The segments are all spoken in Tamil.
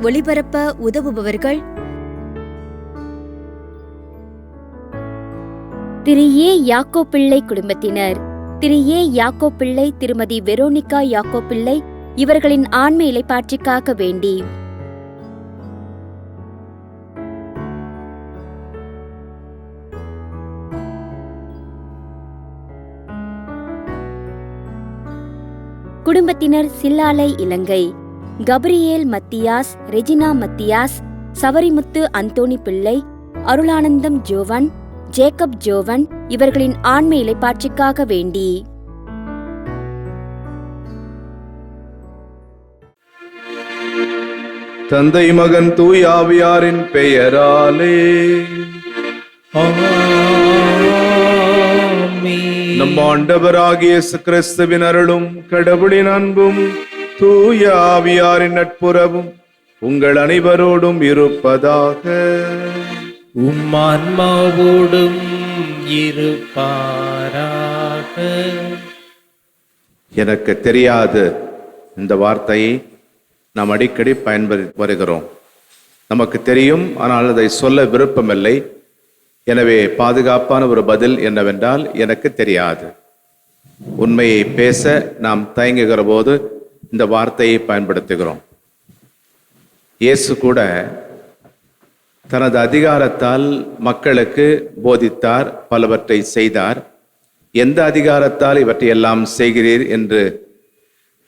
ஒளிபரப்ப உதவுபவர்கள் திரு ஏ. யாக்கோ பிள்ளை குடும்பத்தினர். திரு ஏ. யாக்கோ பிள்ளை, திருமதி வெரோனிகா யாக்கோ பிள்ளை இவர்களின் ஆன்ம இளைப்பாற்றிக்காக வேண்டி. குடும்பத்தினர் சில்லாலை இலங்கை, கப்ரியேல் மத்தியாஸ், ரெஜினா மத்தியாஸ், சவரிமுத்து அந்தோணி பிள்ளை, அருளானந்தம் ஜோவன், ஜேக்கப் ஜோவன் இவர்களின் ஆன்ம இளைப்பாற்றிக்காக வேண்டி. தந்தை மகன் தூய் ஆவியாரின் பெயராலே நம் ஆண்டவராகிய இயேசு கிறிஸ்துவின் அருளும் கடவுளின் அன்பும் தூய ஆவியாரின் நட்புறவும் உங்கள் அனைவரோடும் இருப்பதாக. உம்மான்மாவோடும் இருப்பாராக. எனக்கு தெரியாது இந்த வார்த்தையை நாம் அடிக்கடி பயன்படுத்தி வருகிறோம். நமக்கு தெரியும், ஆனால் அதை சொல்ல விருப்பமில்லை. எனவே பாதுகாப்பான ஒரு பதில் என்னவென்றால், எனக்கு தெரியாது. உண்மையை பேச நாம் தயங்குகிற போது இந்த வார்த்தையை பயன்படுத்துகிறோம். இயேசு கூட தனது அதிகாரத்தால் மக்களுக்கு போதித்தார், பலவற்றை செய்தார். எந்த அதிகாரத்தால் இவற்றை எல்லாம் செய்கிறீர் என்று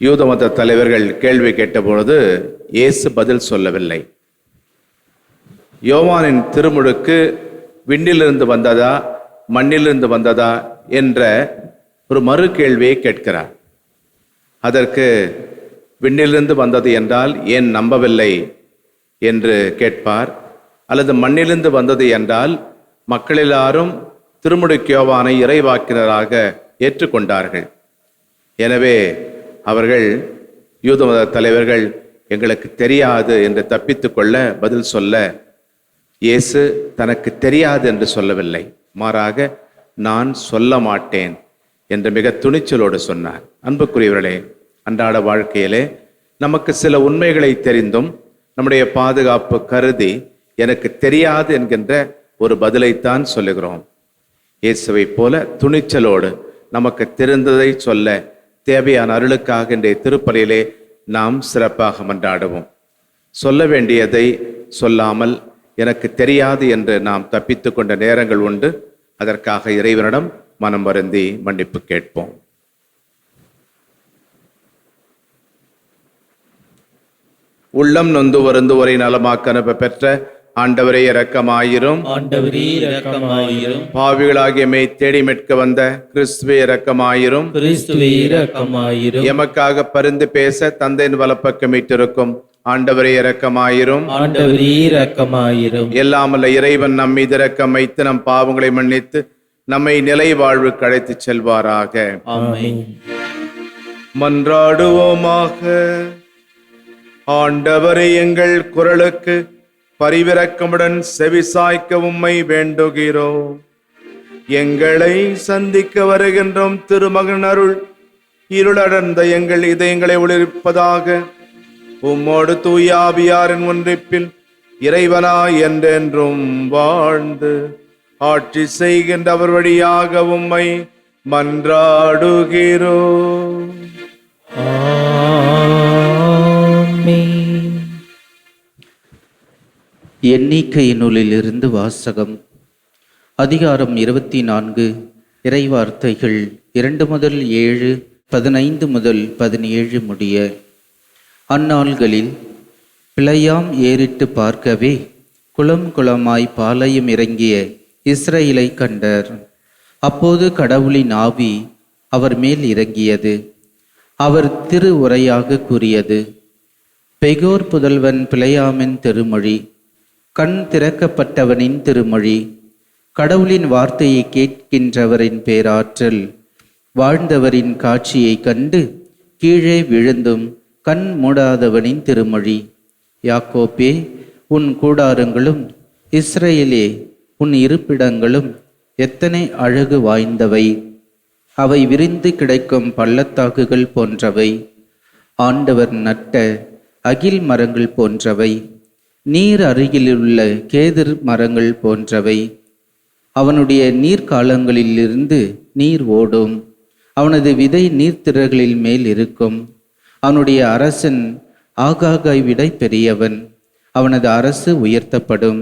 யூத மத தலைவர்கள் கேள்வி கேட்டபொழுது இயேசு பதில் சொல்லவில்லை. யோவானின் திருமுழுக்கு விண்ணிலிருந்து வந்ததா மண்ணிலிருந்து வந்ததா என்ற ஒரு மறு கேள்வியை கேட்கிறார். அதற்கு விண்ணிலிருந்து வந்தது என்றால் ஏன் நம்பவில்லை என்று கேட்பார். அல்லது மண்ணிலிருந்து வந்தது என்றால் மக்கள் எல்லாரும் திருமுழுக்கு யோவானை இறைவாக்கினராக ஏற்றுக்கொண்டார்கள். எனவே அவர்கள் யூத மத தலைவர்கள் எங்களுக்கு தெரியாது என்று தப்பித்து கொள்ள பதில் சொல்ல இயேசு தனக்கு தெரியாது என்று சொல்லவில்லை. மாறாக நான் சொல்ல மாட்டேன் என்று மிக துணிச்சலோடு சொன்னார். அன்புக்குரியவர்களே, அன்றாட வாழ்க்கையிலே நமக்கு சில உண்மைகளை தெரிந்தும் நம்முடைய பாதுகாப்பு கருதி எனக்கு தெரியாது என்கின்ற ஒரு பதிலைத்தான் சொல்லுகிறோம். இயேசுவை போல துணிச்சலோடு நமக்கு தெரிந்ததை சொல்ல தேவையான அருளுக்காக இன்றைய திருப்பலியிலே நாம் சிறப்பாக மன்றாடுவோம். சொல்ல வேண்டியதை சொல்லாமல் எனக்கு தெரியாது என்று நாம் தப்பித்து கொண்ட நேரங்கள் உண்டு. அதற்காக இறைவனிடம் மனம் வருந்தி மன்னிப்பு கேட்போம். உள்ளம் நொந்து வருந்துவோரை நலமாக்க அனுப்ப பெற்ற ஆண்டவரே இரக்கமாயிரும். ஆண்டவரே இரக்கமாயிரும். பாவிகளாகிய மெய் தேடி மீட்க வந்த கிறிஸ்துவே இரக்கமாயிரும். கிறிஸ்துவே இரக்கமாயிரும். எமக்காக பரிந்து பேச தந்தையின் வலப்பக்கம் மீட்டிருக்கும் ஆண்டவரே இரக்கமாயிரும். ஆண்டவரே இரக்கமாயிரும். எல்லாமல்ல இறைவன் நம் மீது இரக்கம் வைத்து நம் பாவங்களை மன்னித்து நம்மை நிலை வாழ்வுக்கு அழைத்து செல்வாராக. ஆமென். மன்றாடுவோமாக. ஆண்டவரே, எங்கள் குரலுக்கு பரிவிரக்கமுடன் செவிசாய்க்க உம்மை வேண்டுகிறோம். எங்களை சந்திக்க வருகின்றோம் திருமகன் அருள் இருளடர்ந்த எங்கள் இதயங்களை ஒளிர்ப்பதாக. உம்மோடு தூய ஆவியாரின் ஒன்றிப்பில் இறைவனாய் என்றென்றும் வாழ்ந்து ஆட்சி செய்கின்ற அவர் வழியாக உம்மை மன்றாடுகிறோம். எண்ணிக்கை நூலிலிருந்து வாசகம். அதிகாரம் 24. இறைவார்த்தைகள் 2 முதல் 7, 15 முதல் 17 முடிய. அந்நாள்களில் பிழையாம் ஏறிட்டு பார்க்கவே குளம் குளமாய் பாளையம் இறங்கிய இஸ்ரவேலை கண்டார். அப்போது கடவுளின் ஆவி அவர் மேல் இறங்கியது. அவர் திரு உரையாக கூறியது: பெகோர் புதல்வன் பிழையாமின் திருமொழி, கண் திறக்கப்பட்டவனின் திருமொழி, கடவுளின் வார்த்தையை கேட்கின்றவரின் பேராற்றல், வாழ்ந்தவரின் காட்சியை கண்டு கீழே விழுந்தும் கண் மூடாதவனின் திருமொழி. யாக்கோப்பே, உன் கூடாரங்களும் இஸ்ரவேலே உன் இருப்பிடங்களும் எத்தனை அழகு வாய்ந்தவை! அவை விரிந்து கிடைக்கும் பள்ளத்தாக்குகள் போன்றவை. ஆண்டவர் நட்ட அகில் மரங்கள் போன்றவை. நீர் அருகிலுள்ள கேதிர் மரங்கள் போன்றவை. அவனுடைய நீர்க்காலங்களிலிருந்து நீர் ஓடும். அவனது விதை நீர்த்திரள்களில் மேல் இருக்கும். அவனுடைய அரசன் ஆகாகை விட பெரியவன். அவனது அரசு உயர்த்தப்படும்.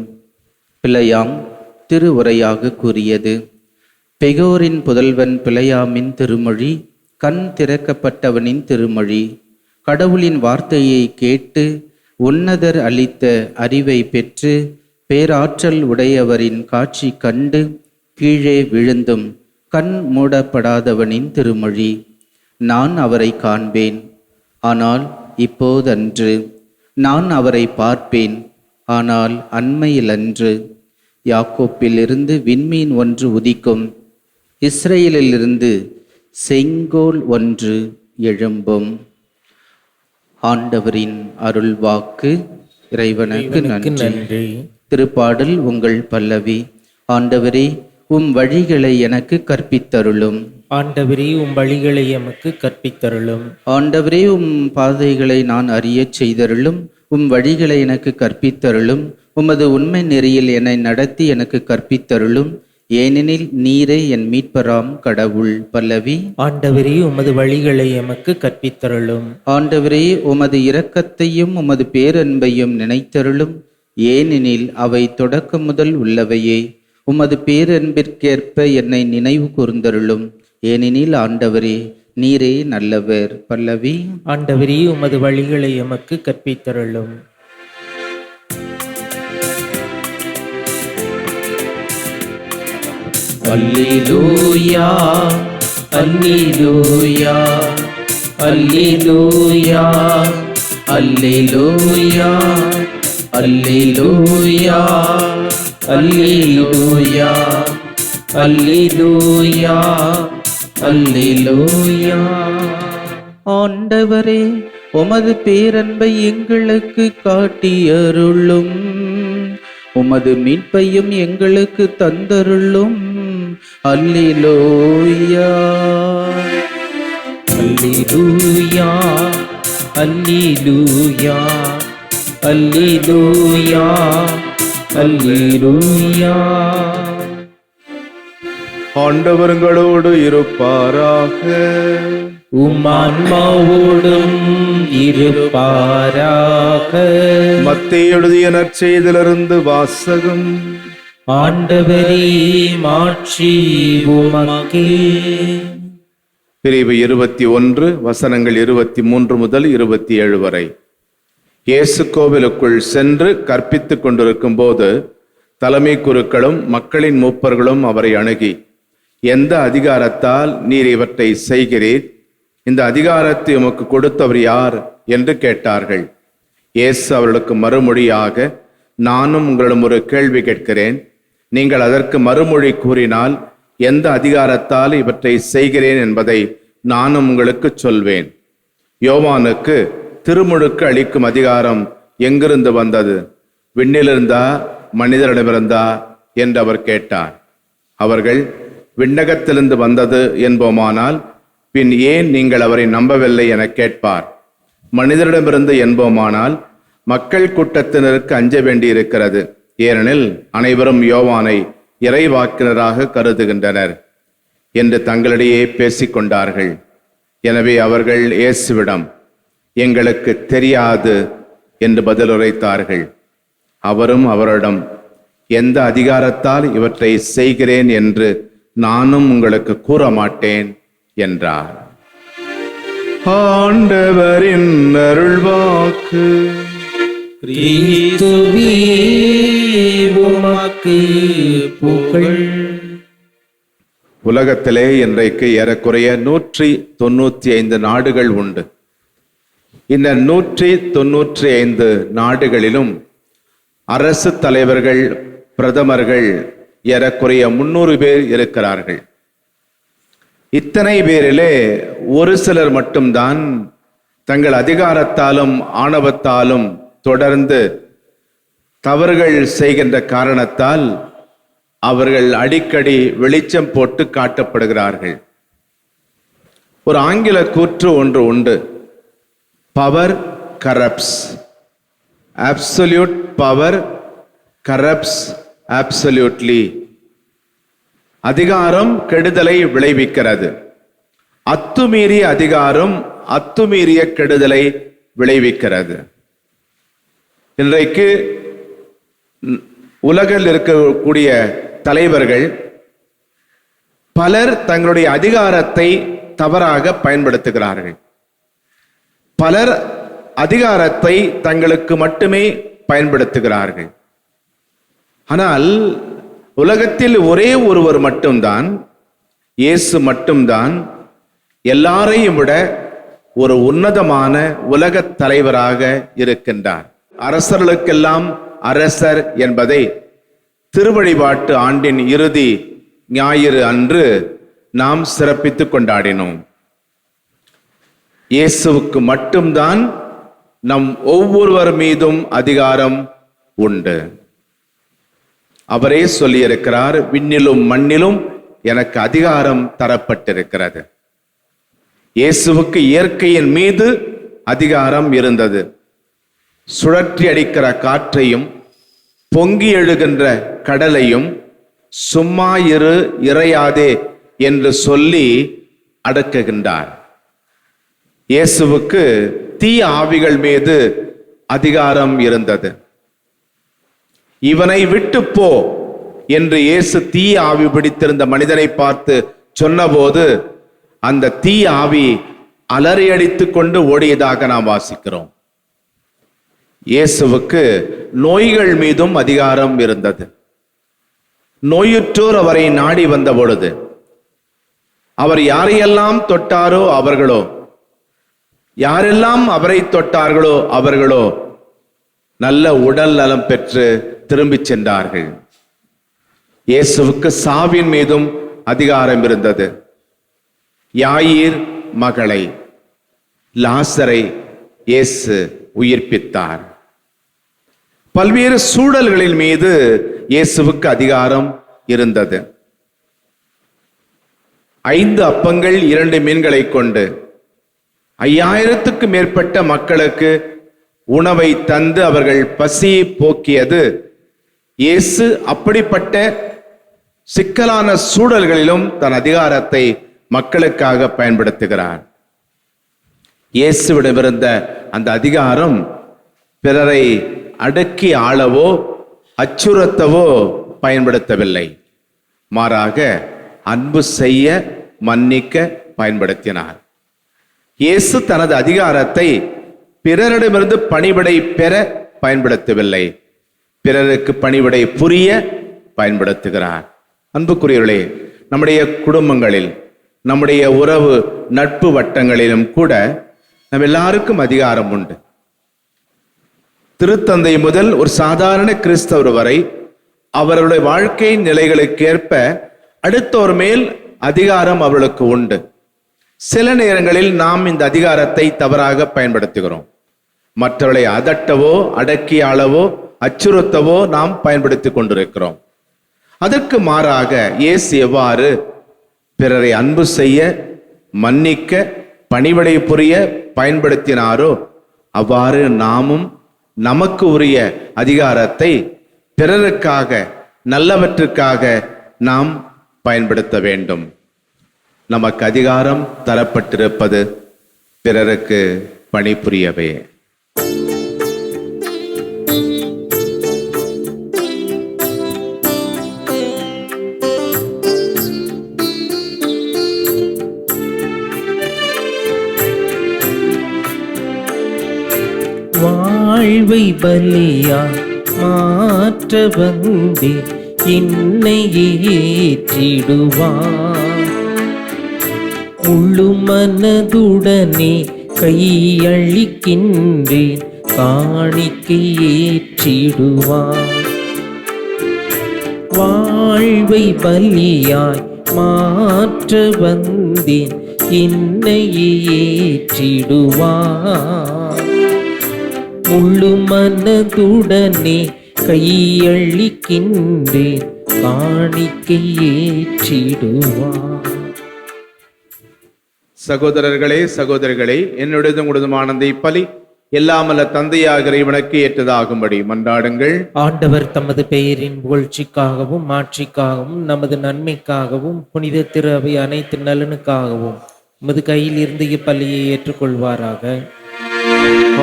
பிழையாம் திருவுரையாக கூறியது. பெகோரின் புதல்வன் பிழையாமின் திருமொழி, கண் திறக்கப்பட்டவனின் திருமொழி. கடவுளின் வார்த்தையை கேட்டு உன்னதர் அளித்த அறிவை பெற்று பேராற்றல் உடையவரின் காட்சி கண்டு கீழே விழுந்தும் கண் மூடப்படாதவனின் திருமொழி. நான் அவரை காண்பேன், ஆனால் இப்போதன்று. நான் அவரை பார்ப்பேன், ஆனால் அண்மையிலன்று. யாக்கோப்பிலிருந்து விண்மீன் ஒன்று உதிக்கும், இஸ்ரேலிலிருந்து செங்கோல் ஒன்று எழும்பும். ஆண்டவரின் அருள்வாக்கு. இறைவனுக்கு நன்றி. திருப்பாடல் உங்கள் பல்லவி. ஆண்டவரே, உம் வழிகளை எனக்கு கற்பித்தருளும். ஆண்டவரே, உம் வழிகளை எமக்கு கற்பித்தருளும். ஆண்டவரே, உம் பாதைகளை நான் அறியச் செய்தருளும். உம் வழிகளை எனக்கு கற்பித்தருளும். உமது உண்மை நெறியில் என்னை நடத்தி எனக்கு கற்பித்தருளும். ஏனெனில் நீரே என் மீட்பராம் கடவுள். பல்லவி. ஆண்டவரே, உமது வழிகளை எமக்கு கற்பித்தருளும். ஆண்டவரே, உமது இரக்கத்தையும் உமது பேரன்பையும் நினைத்தருளும். ஏனெனில் அவை தொடக்க முதல் உள்ளவையே. உமது பேரன்பிற்கேற்ப என்னை நினைவு கூர்ந்தருளும். ஏனெனில் ஆண்டவரே, நீரே நல்லவர். பல்லவி. ஆண்டவரே, உமது வழிகளை எமக்கு கற்பித்தருளும். அல்லேலூயா, அல்லேலூயா, அல்லேலூயா, அல்லேலூயா, அல்லேலூயா, அல்லேலூயா, அல்லேலூயா, அல்லேலூயா. ஆண்டவரே, உமது பேரன்பை எங்களுக்கு காட்டியருளும். உமது மீட்பையும் எங்களுக்கு தந்தருளும். அல்லேலூயா. அல்லேலூயா, அல்லேலூயா, அல்லேலூயா, அல்லேலூயா. ஆண்டவர்களோடு இருப்பாராக. உம் ஆன்மாவோடும் இருப்பாராக. மத்தேயு எழுதிய நற்செய்தியிலிருந்து வாசகம். ஆண்டவரே, மாட்சி உமக்கே. பிரிவு 21 வசனங்கள் 23 முதல் 27 வரை. இயேசு கோவிலுக்குள் சென்று கற்பித்துக் கொண்டிருக்கும் போது தலைமை குருக்களும் மக்களின் மூப்பர்களும் அவரை அணுகி, எந்த அதிகாரத்தால் நீர் இவற்றை செய்கிறீர்? இந்த அதிகாரத்தை உமக்கு கொடுத்தவர் யார் என்று கேட்டார்கள். இயேசு அவர்களுக்கு மறுமொழியாக, நானும் உங்களிடம் ஒரு கேள்வி கேட்கிறேன். நீங்கள் அதற்கு மறுமொழி கூறினால் எந்த அதிகாரத்தால் இவற்றை செய்கிறேன் என்பதை நானும் உங்களுக்கு சொல்வேன். யோவானுக்கு திருமுழுக்கு அளிக்கும் அதிகாரம் எங்கிருந்து வந்தது? விண்ணிலிருந்தா மனிதரிடமிருந்தா என்று அவர் கேட்டார். அவர்கள், விண்ணகத்திலிருந்து வந்தது என்போமானால் பின் ஏன் நீங்கள் அவரை நம்பவில்லை என கேட்பார். மனிதரிடமிருந்து என்போமானால் மக்கள் கூட்டத்தினருக்கு அஞ்ச வேண்டியிருக்கிறது. ஏனெனில் அனைவரும் யோவானை இறைவாக்கினராக கருதுகின்றனர் என்று தங்களிடையே பேசிக்கொண்டார்கள். எனவே அவர்கள் இயேசுவிடம், எங்களுக்கு தெரியாது என்று பதிலுரைத்தார்கள். அவரும் அவரிடம், எந்த அதிகாரத்தால் இவற்றை செய்கிறேன் என்று நானும் உங்களுக்கு கூற மாட்டேன் என்றார். ஆண்டவரின் அருள்வாக்கு. கிறிஸ்துவே, உமக்கு புகழ். உலகத்திலே இன்றைக்கு ஏறக்குறைய 195 நாடுகள் உண்டு. இந்த 195 நாடுகளிலும் அரசு தலைவர்கள், பிரதமர்கள் ஏறக்குறைய 300 பேர் இருக்கிறார்கள். இத்தனை பேரிலே ஒரு சிலர் மட்டும்தான் தங்கள் அதிகாரத்தாலும் ஆணவத்தாலும் தொடர்ந்து தவறுகள் செய்கின்ற காரணத்தால் அவர்கள் அடிக்கடி வெளிச்சம் போட்டு காட்டப்படுகிறார்கள். ஒரு ஆங்கில கூற்று ஒன்று உண்டு, power corrupts. absolute power corrupts absolutely. அதிகாரம் கெடுதலை விளைவிக்கிறது. அத்துமீறிய அதிகாரம் அத்துமீறிய கெடுதலை விளைவிக்கிறது. இன்றைக்கு உலகில் இருக்கக்கூடிய தலைவர்கள் பலர் தங்களுடைய அதிகாரத்தை தவறாக பயன்படுத்துகிறார்கள். பலர் அதிகாரத்தை தங்களுக்கு மட்டுமே பயன்படுத்துகிறார்கள். ஆனால் உலகத்தில் ஒரே ஒருவர் மட்டும்தான், இயேசு மட்டும்தான் எல்லாரையும் விட ஒரு உன்னதமான உலகத் தலைவராக இருக்கின்றார். அரசர்களுக்கெல்லாம் அரசர் என்பதை திருவழிபாட்டு ஆண்டின் இறுதி ஞாயிறு அன்று நாம் சிறப்பித்துக் கொண்டாடினோம். இயேசுவுக்கு மட்டும்தான் நம் ஒவ்வொருவர் மீதும் அதிகாரம் உண்டு. அவரே சொல்லியிருக்கிறார், விண்ணிலும் மண்ணிலும் எனக்கு அதிகாரம் தரப்பட்டிருக்கிறது. இயேசுவுக்கு இயற்கையின் மீது அதிகாரம் இருந்தது. சுழற்றி அடிக்கிற காற்றையும் பொங்கி எழுகின்ற கடலையும் சும்மா இரு, இறையாதே என்று சொல்லி அடக்குகின்றார். இயேசுவுக்கு தீய ஆவிகள் மீது அதிகாரம் இருந்தது. இவனை விட்டு போ என்று இயேசு தீய ஆவி பிடித்திருந்த மனிதனை பார்த்து சொன்னபோது அந்த தீய ஆவி அலறியடித்துக் கொண்டு ஓடியதாக நாம் வாசிக்கிறோம். இயேசுவுக்கு நோய்கள் மீதும் அதிகாரம் இருந்தது. நோயுற்றோர் அவரை நாடி வந்த பொழுது அவர் யாரையெல்லாம் தொட்டாரோ அவர்களோ, யாரெல்லாம் அவரை தொட்டார்களோ அவர்களோ நல்ல உடல் நலம் பெற்று திரும்பிச் சென்றார்கள். இயேசுவுக்கு சாவின் மீதும் அதிகாரம் இருந்தது. யாயீர் மகளை லாசரை இயேசு உயிர்ப்பித்தார். பல்வேறு சூழல்களின் மீது இயேசுவுக்கு அதிகாரம் இருந்தது. 5 அப்பங்கள் 2 மீன்களை கொண்டு 5000க்கு மேற்பட்ட மக்களுக்கு உணவை தந்து அவர்கள் பசியை போக்கியது. இயேசு அப்படிப்பட்ட சிக்கலான சூழல்களிலும் தன் அதிகாரத்தை மக்களுக்காக பயன்படுத்துகிறார். இயேசுவிடமிருந்த அந்த அதிகாரம் பிறரை அடக்கி ஆளவோ அச்சுறுத்தவோ பயன்படுத்தவில்லை. மாறாக அன்பு செய்ய, மன்னிக்க பயன்படுத்தினார். இயேசு தனது அதிகாரத்தை பிறரிடமிருந்து பணிவிடை பெற பயன்படுத்தவில்லை, பிறருக்கு பணிவிடை புரிய பயன்படுத்துகிறார். அன்புக்குரியவர்களே, நம்முடைய குடும்பங்களில், நம்முடைய உறவு நட்பு வட்டங்களிலும் கூட நம்ம எல்லாருக்கும் அதிகாரம் உண்டு. திருத்தந்தை முதல் ஒரு சாதாரண கிறிஸ்தவர் வரை அவர்களுடைய வாழ்க்கை நிலைகளுக்கேற்ப அடுத்தோர் மேல் அதிகாரம் அவர்களுக்கு உண்டு. சில நேரங்களில் நாம் இந்த அதிகாரத்தை தவறாக பயன்படுத்துகிறோம். மற்றவர்களை அதட்டவோ, அடக்கி ஆளவோ, அச்சுறுத்தவோ நாம் பயன்படுத்தி கொண்டிருக்கிறோம். அதற்கு மாறாக இயேசு எவ்வாறு பிறரை அன்பு செய்ய, மன்னிக்க, பணிவிடை புரிய பயன்படுத்தினாரோ அவ்வாறு நாமும் நமக்கு உரிய அதிகாரத்தை பிறருக்காக, நல்லவற்றுக்காக நாம் பயன்படுத்த வேண்டும். நமக்கு அதிகாரம் தரப்பட்டிருப்பது பிறருக்கு பணிபுரியவே. வாழ்வை பலியா மாற்ற வந்தே என்னை ஏற்றிடுவார். முழு மனதுடனே கையளிக்கின்றேன், காணிக்கை ஏற்றிடுவார். வாழ்வை பலியாய் மாற்ற வந்தேன் என்னை ஏற்றிடுவார். முழு மனதுடனே கையளிக்கின்றேன், காணிக்கை ஏற்றிடுவார். சகோதரர்களே, சகோதரிகளே, என்னுடையதும் உங்களுதுமான அந்த இப்பலி எல்லாமல்ல தந்தையாக இறைவனுக்கு ஏற்றதாகும்படி மன்றாடுங்கள். ஆண்டவர் தமது பெயரின் புகழ்ச்சிக்காகவும் மாட்சிக்காகவும் நமது நன்மைக்காகவும் புனித திரு அவை அனைத்து நலனுக்காகவும் உமது கையில் இருந்து இப்பள்ளியை ஏற்றுக்கொள்வாராக.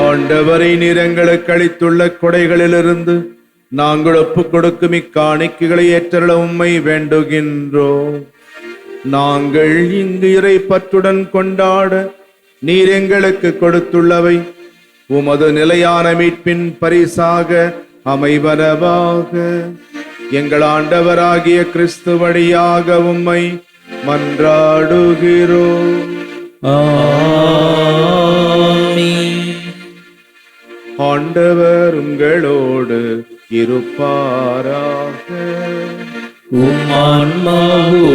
ஆண்டவரை நிறங்களுக்கு அளித்துள்ள கொடைகளிலிருந்து நாங்கள் ஒப்புக் கொடுக்கும் இக்காணிக்கைகளை ஏற்றல உம்மை வேண்டுகின்றோம். நாங்கள் இங்கு இறை பற்றுடன் கொண்டாட நீர் எங்களுக்கு கொடுத்துள்ளவை உமது நிலையான மீட்பின் பரிசாக அமைவனவாக. எங்கள் ஆண்டவராகிய கிறிஸ்து வழியாக உம்மை மன்றாடுகிறோம். ஆண்டவர் உங்களோடு இருப்பாராக. உம்மான்மாவோடும்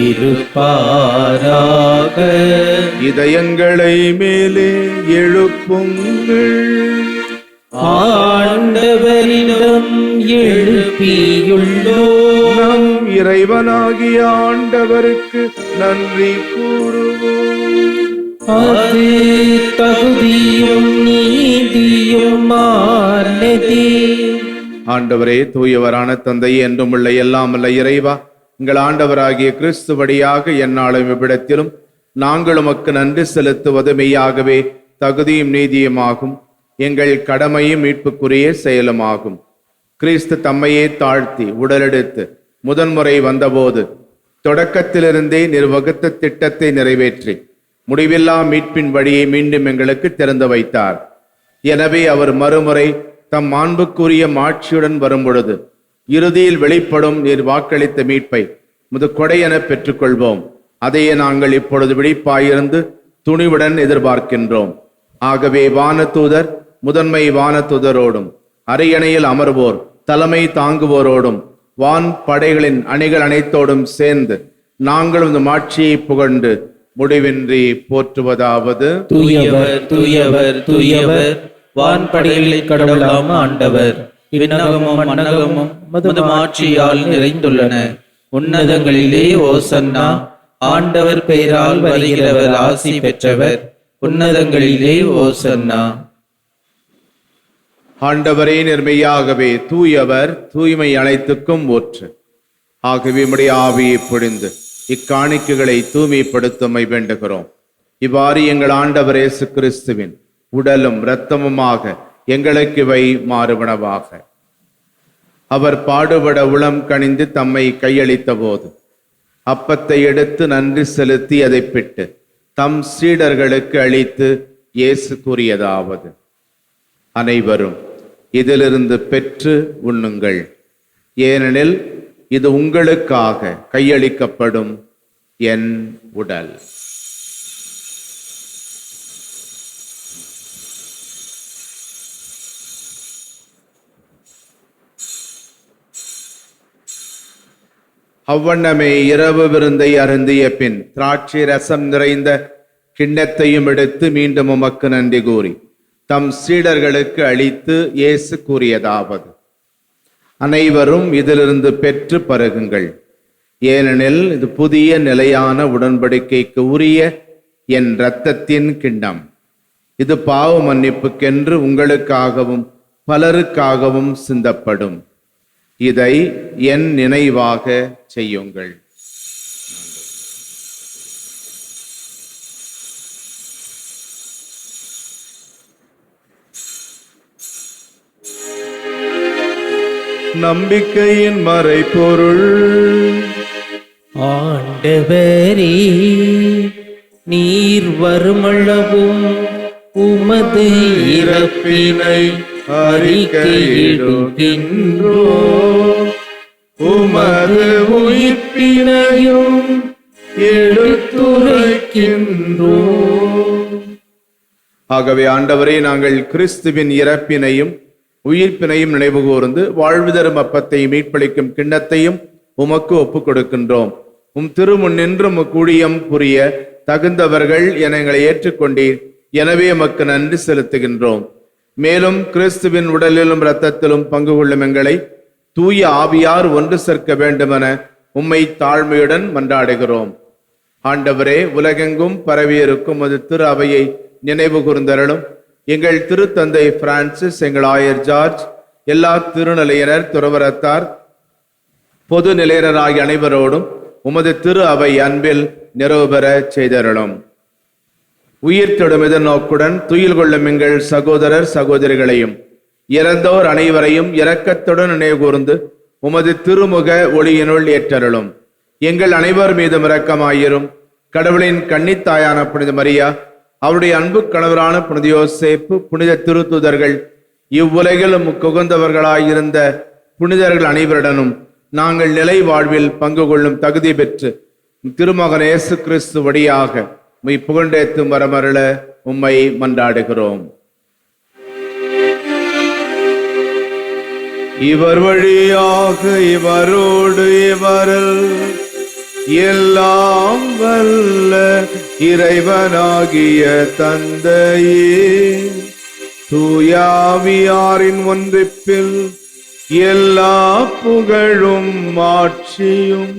இருப்பாராக. இதயங்களை மேலே எழுப்புங்கள். ஆண்டவரிடம் எழுப்பியுள்ளோம். நம் இறைவனாகிய ஆண்டவருக்கு நன்றி கூறுவோம். அது தகுதியும் நீதியுமானதே. ஆண்டவரே, தூயவரான தந்தையே, என்றும் உள்ள எல்லாம் உள்ள இறைவா, எங்கள் ஆண்டவராகிய கிறிஸ்து வழியாக எந்நாளும் இவ்விடத்திலும் நாங்கள் உமக்கு நன்றி செலுத்துவது மெய்யாகவே தகுதியும் நீதியுமாகும், எங்கள் கடமையும் மீட்புக்குரிய செயலுமாகும். கிறிஸ்து தம்மையே தாழ்த்தி உடலெடுத்து முதன்முறை வந்தபோது தொடக்கத்திலிருந்தே நிர்வகித்த திட்டத்தை நிறைவேற்றி முடிவில்லா மீட்பின் வழியை மீண்டும் எங்களுக்கு திறந்து வைத்தார். எனவே அவர் மறுமுறை தம் மாண்புக்குரிய மாட்சியுடன் வரும்பொழுது இறுதியில் வெளிப்படும் நீர் வாக்களித்த மீட்பை முது கொடை என பெற்றுக்கொள்வோம். அதையே நாங்கள் இப்பொழுது விழிப்பாயிருந்து துணிவுடன் எதிர்பார்க்கின்றோம். ஆகவே வானதூதர் முதன்மை வானதூதரோடும் அரியணையில் அமர்வோர் தலைமை தாங்குவோரோடும் வான் படைகளின் அணிகள் அனைத்தோடும் சேர்ந்து நாங்கள் இந்த மாட்சியை புகழ்ந்து முடிவின்றி போற்றுவதாவது: தூயவர் தூயவர் தூயவர், வான்படைகளில் கடவுளாம் ஆண்டவர். விண்ணகமும் மண்ணகமும் மது மாட்சியால் நிறைந்துள்ளன. உன்னதங்களிலே ஓசன்னா. ஆண்டவர் பெயரால் வருகிறவர் ஆசி பெற்றவர். உன்னதங்களிலே ஓசன்னா. ஆண்டவரே, நிர்மையாகவே தூயவர், தூய்மை அனைத்துக்கும் ஊற்று. ஆகவே உம்முடைய ஆவியை பொழிந்து இக்காணிக்கைகளை தூய்மைப்படுத்துமை வேண்டுகிறோம். இவ்வாறு எங்கள் ஆண்டவர் இயேசு கிறிஸ்துவின் உடலும் இரத்தமுமாக எங்களுக்கு இவை மாறுவனவாக. அவர் பாடுபட உளம் கனிந்து தம்மை கையளித்த போது அப்பத்தை எடுத்து நன்றி செலுத்தி அதை பிட்டு தம் சீடர்களுக்கு அளித்து இயேசு கூறியதாவது: அனைவரும் இதிலிருந்து பெற்று உண்ணுங்கள், ஏனெனில் இது உங்களுக்காக கையளிக்கப்படும் என் உடல். அவ்வண்ணமே இரவு விருந்தை அருந்திய பின் திராட்சை ரசம் நிறைந்த கிண்ணத்தையும் எடுத்து மீண்டும் உமக்கு நன்றி கூறி தம் சீடர்களுக்கு அளித்து இயேசு கூறியதாவது: அனைவரும் இதிலிருந்து பெற்று பருகுங்கள், ஏனெனில் இது புதிய நிலையான உடன்படிக்கைக்கு உரிய என் இரத்தத்தின் கிண்ணம். இது பாவ மன்னிப்புக்கென்று உங்களுக்காகவும் பலருக்காகவும் சிந்தப்படும். இதை என் நினைவாக செய்யுங்கள். நம்பிக்கையின் மறைபொருள். ஆண்டவரே, நீர் வருமளவும் உமது இறப்பினை அறிக்கையிடுகின்றோம், உமது உயிர்ப்பினையும் எடுத்துரைக்கின்றோம். ஆகவே ஆண்டவரே, நாங்கள் கிறிஸ்துவின் இறப்பினையும் உயிர்ப்பினையும் நினைவு கூர்ந்து வாழ்வு தரும் அப்பத்தையும் மீட்பளிக்கும் கிண்ணத்தையும் உமக்கு ஒப்புக் கொடுக்கின்றோம். உம் திருமுன் நின்று கூடியம் புரிய தகுந்தவர்கள் என எங்களை ஏற்றுக்கொண்டீர். எனவே உமக்கு நன்றி செலுத்துகின்றோம். மேலும் கிறிஸ்துவின் உடலிலும் இரத்தத்திலும் பங்கு கொள்ளும் எங்களை தூய ஆவியார் ஒன்று சேர்க்க வேண்டுமென உம்மை தாழ்மையுடன் மன்றாடுகிறோம். ஆண்டவரே, உலகெங்கும் பரவியிருக்கும் அது திரு அவையை நினைவு கூர்ந்தருளும். எங்கள் திருத்தந்தை பிரான்சிஸ், எங்கள் ஆயர் ஜார்ஜ், எல்லா திருநிலையினர், துறவரத்தார், பொது நிலையராகிய அனைவரோடும் உமது திரு அவை அன்பில் நிறைவுபெற செய்தருளும். உயிர்த்தெடும் எதிர்நோக்குடன் துயில் கொள்ளும் எங்கள் சகோதரர் சகோதரிகளையும் இறந்தோர் அனைவரையும் இரக்கத்துடன் நினைவுகூர்ந்து உமது திருமுக ஒளியினுள் ஏற்றருளும். எங்கள் அனைவர் மீதும் இரக்கமாயிரும். கடவுளின் கன்னித்தாயான புனித மரியா, அவருடைய அன்பு கணவரான புனித யோசேப்பு, புனித திருத்தூதர்கள், இவ்வுலகிலும் குகந்தவர்களாயிருந்த புனிதர்கள் அனைவருடனும் நாங்கள் நிலை வாழ்வில் பங்கு கொள்ளும் தகுதி பெற்று திருமகன் இயேசு கிறிஸ்து வழியாக உம்மை புகழ்ந்தேத்தும் வரமருள உம்மை மன்றாடுகிறோம். இவர் வழியாக, இவரோடு, இவரில் எல்லாம் வல்ல இறைவனாகிய தந்தையே, தூயாவியாரின் ஒன்றிப்பில் எல்லா புகழும் ஆட்சியும்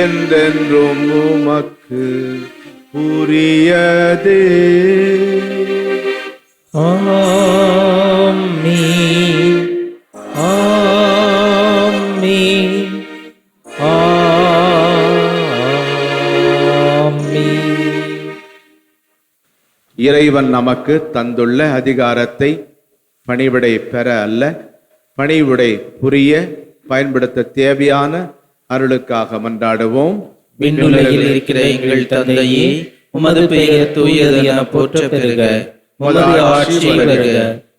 என்றென்றும் உமக்கு உரியதே. ஆமென். ஆமென். ஆமென். இறைவன் நமக்கு தந்துள்ள அதிகாரத்தை பணிவிடை பெற அல்ல, பணிவிடை புரிய பயன்படுத்த தேவையான அருளுக்காக மன்றாடுவோம். விண்ணுலகில் இருக்கிற எங்கள் தந்தையே, உமது பெயர் தூயது என போற்ற பெறுக. உமது ஆட்சி வருக.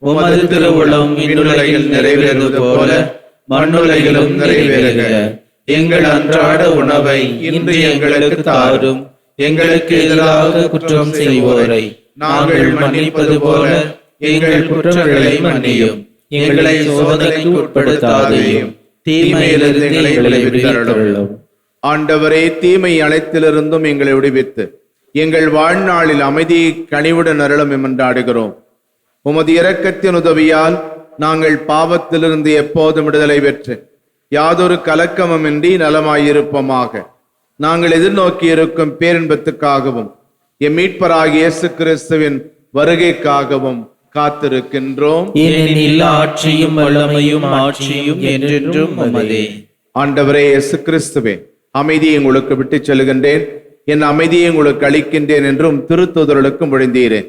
உமது திருவுளம் விண்ணுலகில் நிறைவேறுவது போல மண்ணுலகிலும் நிறைவேறுக. எங்கள் அன்றாட உணவை இன்று எங்களுக்கு தாரும். எங்களுக்கு எதிராக குற்றம் செய்வோரை நாங்கள் மன்னிப்பது போல எங்கள் குற்றங்களை மன்னியும். எங்களை சோதனைக்கு உட்படுத்தாதையும் தீமையிலிருந்து எங்களை விடுவித்தருளும். ஆண்டவரே, தீமை அனைத்திலிருந்தும் எங்களை விடுவித்து எங்கள் வாழ்நாளில் அமைதியை கனிவுடன் அருளும் என்றாடுகிறோம். உமது இரக்கத்தின் உதவியால் நாங்கள் பாவத்திலிருந்து எப்போதும் விடுதலை பெற்று யாதொரு கலக்கமுமின்றி நலமாயிருப்போமாக. நாங்கள் எதிர்நோக்கி இருக்கும் பேரின்பத்துக்காகவும் எம் மீட்பராகிய இயேசு கிறிஸ்துவின் வருகைக்காகவும் காத்திருக்கின்றோம். ஏனெனில் ஆட்சியும் வல்லமையும் ஆட்சியும் என்றென்றும் உமதே. ஆண்டவரே இயேசு கிறிஸ்துவே, அமைதியை உங்களுக்கு விட்டுச் செல்கின்றேன், என் அமைதியை உங்களுக்கு அளிக்கின்றேன் என்றும் திருத்தூதர்களுக்கு மொழிந்தீரேன்.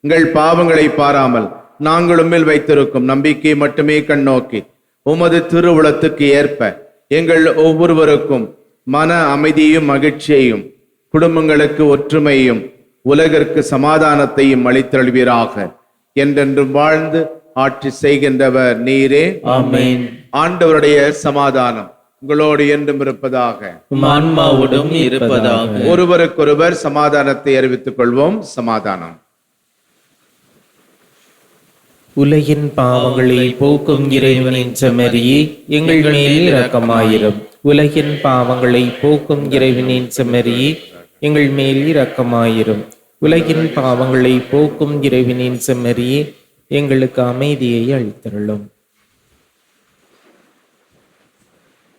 எங்கள் பாவங்களை பாராமல் நாங்கள் உம்மில் வைத்திருக்கும் நம்பிக்கையை மட்டுமே கண்ணோக்கி உமது திருவுளத்துக்கு ஏற்ப எங்கள் ஒவ்வொருவருக்கும் மன அமைதியும் மகிழ்ச்சியையும், குடும்பங்களுக்கு ஒற்றுமையும், உலகிற்கு சமாதானத்தையும் அளித்தருள்வீராக. என்றென்றும் வாழ்ந்து ஆட்சி செய்கின்றவர் நீரே. ஆமென். ஆண்டவருடைய சமாதானம் உங்களோடு என்றும் இருப்பதாக. உம் ஆன்மாவோடும் இருப்பதாக. ஒருவருக்கொருவர் சமாதானத்தை அறிவித்துக் கொள்வோம். சமாதானம். உலகின் பாவங்களை போக்கும் இறைவனின் செம்மறியே, எங்கள் மேல் இரக்கமாயிரும். உலகின் பாவங்களை போக்கும் இறைவனின் செம்மறியே, எங்கள் மேல் இரக்கமாயிரும். உலகின் பாவங்களை போக்கும் இறைவனின் செம்மறியே, எங்களுக்கு அமைதியை அளித்தருளும்.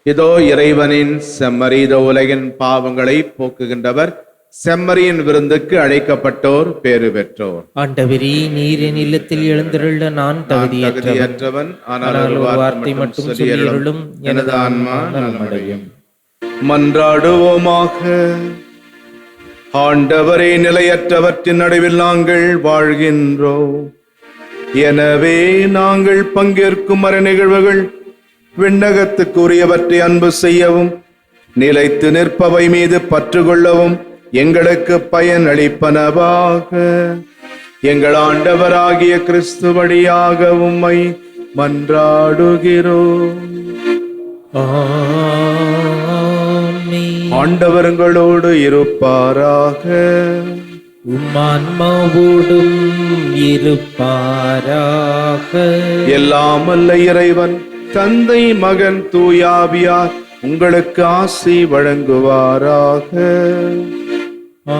இதோ இறைவனின் செம்மறி, இதோ உலகின் பாவங்களை போக்குகின்றவர். செம்மறியின் விருந்துக்கு அழைக்கப்பட்டோர் பேறு பெற்றோர். ஆண்டவரே, நீர் என் இல்லத்தில் எழுந்தருள நான் தகுதியற்றவன், ஆனால் ஒரு வார்த்தை மட்டும் சொல்லியருளும், எனது ஆன்மா நலமடையும். மன்றாடுவோமாக. ஆண்டவரே, நிலையற்றவற்றின் நடுவில் நாங்கள் வாழ்கின்றோம். எனவே நாங்கள் பங்கேற்கும் மறை நிகழ்வுகள் விண்ணகத்துக்குரியவற்றை அன்பு செய்யவும் நிலைத்து நிற்பவை மீது பற்று கொள்ளவும் எங்களுக்கு பயன் அளிப்பனவாக. எங்கள் ஆண்டவராகிய கிறிஸ்து வழியாக உம்மை மன்றாடுகிறோம். ஆமென். ஆண்டவர்களோடு இருப்பாராக. உம் ஆன்மாவோடும் இருப்பாராக. எல்லாம் வல்ல இறைவன் தந்தை, மகன், தூயாவியார் உங்களுக்கு ஆசி வழங்குவாராக. ஆமென்.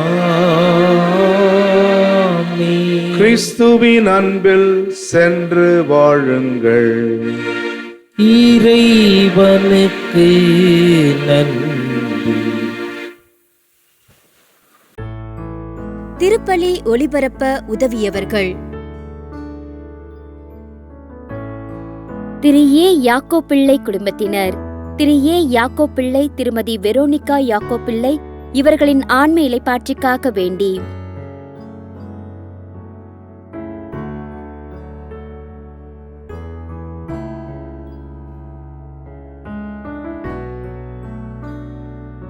கிறிஸ்துவின் அன்பில் சென்று வாழுங்கள். இறைவனுக்கு நன்றி. திருப்பலி ஒளிபரப்ப உதவியவர்கள்: திரு ஏ யாக்கோ பிள்ளை குடும்பத்தினர் திரு ஏ யாக்கோ பிள்ளை, திருமதி வெரோனிகா யாக்கோ பிள்ளை இவர்களின் ஆன்ம இளைப்பாற்றிக்காக வேண்டி.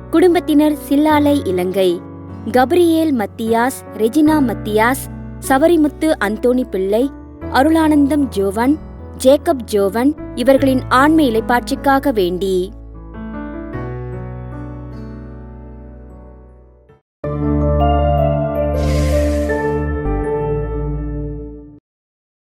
குடும்பத்தினர் சில்லாலை இலங்கை, கப்ரியேல் மத்தியாஸ், ரெஜினா மத்தியாஸ், சவரிமுத்து அந்தோணி பிள்ளை, அருளானந்தம் ஜோவன், ஜேக்கப் ஜோவன் இவர்களின் ஆன்ம இளைப்பாற்றிக்காக வேண்டி.